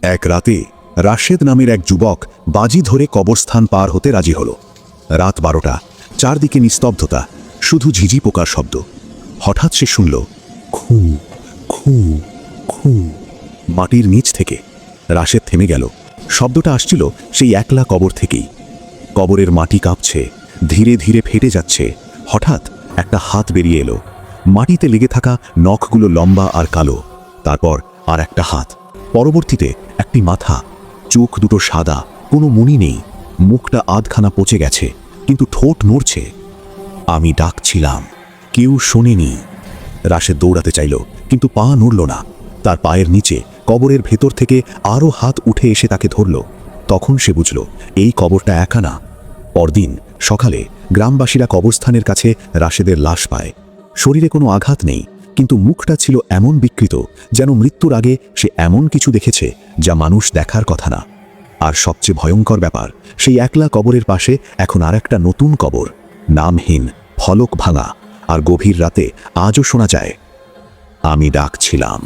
এক রাতে রাশেদ নামের এক যুবক বাজি ধরে কবরস্থান পার হতে রাজি হল। রাত 12টা, চারদিকে নিস্তব্ধতা, শুধু ঝিঝি পোকার শব্দ। হঠাৎ সে শুনল খু খু খু মাটির নিচ থেকে। রাশেদ থেমে গেল। শব্দটা আসছিল সেই একলা কবর থেকেই। কবরের মাটি কাঁপছে, ধীরে ধীরে ফেটে যাচ্ছে। হঠাৎ একটা হাত বেরিয়ে এলো। মাটিতে লেগে থাকা নখগুলো লম্বা আর কালো। তারপর আর একটা হাত, পরবর্তীতে একটি মাথা। চোখ দুটো সাদা, কোনো মনি নেই। মুখটা আধখানা পচে গেছে, কিন্তু ঠোঁট নড়ছে। আমি ডাকছিলাম, কেউ শোনেনি। রাশেদ দৌড়াতে চাইল, কিন্তু পা নড়ল না। তার পায়ের নিচে কবরের ভেতর থেকে আরও হাত উঠে এসে তাকে ধরল। তখন সে বুঝল এই কবরটা একা না। পরদিন সকালে গ্রামবাসীরা কবরস্থানের কাছে রাশেদের লাশ পায়। শরীরে কোনো আঘাত নেই, কিন্তু মুখটা ছিল এমন বিকৃত যেন মৃত্যুর আগে সে এমন কিছু দেখেছে যা মানুষ দেখার কথা না। আর সবচেয়ে ভয়ঙ্কর ব্যাপার, সেই একলা কবরের পাশে এখন আর একটা নতুন কবর, নামহীন, ফলক ভাঙা। আর গভীর রাতে আজও শোনা যায়, আমি ডাকছিলাম।